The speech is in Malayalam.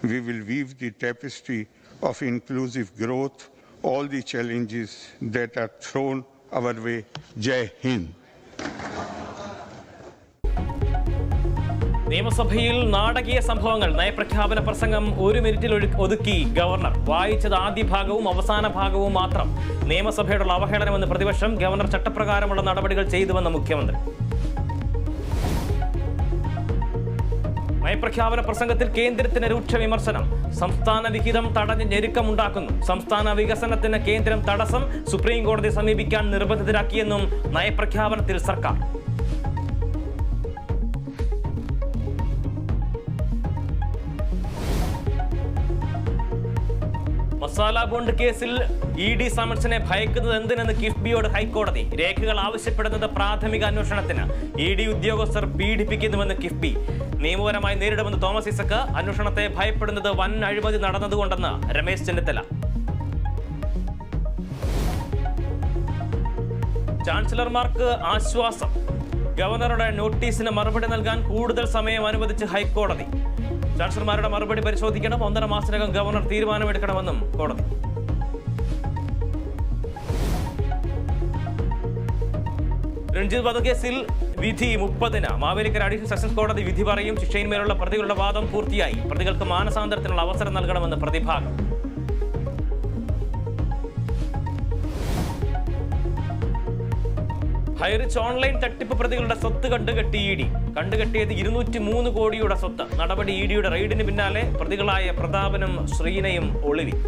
we will weave the tapestry of inclusive growth, all the challenges that are thrown our way. Jai Hind. നിയമസഭയിൽ നാടകീയ സംഭവങ്ങൾ. നയപ്രഖ്യാപന പ്രസംഗം 1 മിനിറ്റിൽ ഒതുക്കി ഗവർണർ. വായിച്ചത് ആദ്യ ഭാഗവും അവസാന ഭാഗവും മാത്രം. നിയമസഭയോടുള്ള അവഹേളനമെന്ന് പ്രതിപക്ഷം. ഗവർണർ ചട്ടപ്രകാരമുള്ള നടപടികൾ ചെയ്തുവെന്ന് മുഖ്യമന്ത്രി. നയപ്രഖ്യാപന പ്രസംഗത്തിൽ കേന്ദ്രത്തിന് രൂക്ഷ വിമർശനം. സംസ്ഥാന വിഹിതം തടഞ്ഞ് ഞെരുക്കമുണ്ടാക്കുന്നു. സംസ്ഥാന വികസനത്തിന് കേന്ദ്രം തടസ്സം. സുപ്രീം കോടതിയെ സമീപിക്കാൻ നിർബന്ധിതരാക്കിയെന്നും നയപ്രഖ്യാപനത്തിൽ സർക്കാർ. മസാല ബോണ്ട് കേസിൽ ED സമൻസിനെ ഭയക്കുന്നത് എന്തിനെന്ന് കിഫ്ബിയോട് ഹൈക്കോടതി. രേഖകൾ ആവശ്യപ്പെടുന്നത് പ്രാഥമിക അന്വേഷണത്തിന്. ED ഉദ്യോഗസ്ഥർ പീഡിപ്പിക്കുന്നുവെന്ന് കിഫ്ബി. നിയമപരമായി നേരിടുമെന്ന് തോമസ് ഐസക്. അന്വേഷണത്തെ ഭയപ്പെടുന്നത് വൻ അഴിമതി നടന്നതുകൊണ്ടെന്ന് രമേശ് ചെന്നിത്തല. ചാൻസലർമാർക്ക് ആശ്വാസം. ഗവർണറുടെ നോട്ടീസിന് മറുപടി നൽകാൻ കൂടുതൽ സമയം അനുവദിച്ച് ഹൈക്കോടതി. ചാൻസലർമാരുടെ മറുപടി പരിശോധിക്കണം. 1.5 മാസത്തിനകം ഗവർണർ തീരുമാനമെടുക്കണമെന്നും കോടതി. രഞ്ജിത്ത് വധക്കേസിൽ വിധി 30-ന്. മാവേലിക്കര അഡീഷണൽ സെഷൻസ് കോടതി വിധി പറയും. ശിക്ഷയിന്മേലുള്ള പ്രതികളുടെ വാദം പൂർത്തിയായി. പ്രതികൾക്ക് മാനസാന്തരത്തിനുള്ള അവസരം നൽകണമെന്ന് പ്രതിഭാഗം. ഹൈറിച്ച് ഓൺലൈൻ തട്ടിപ്പ് പ്രതികളുടെ സ്വത്ത് കണ്ടുകെട്ടി ED. കണ്ടുകെട്ടിയത് 203 കോടിയുടെ സ്വത്ത്. നടപടി EDയുടെ റെയ്ഡിന് പിന്നാലെ പ്രതികളായ പ്രതാപനും ശ്രീനയും ഒളിവിൽ.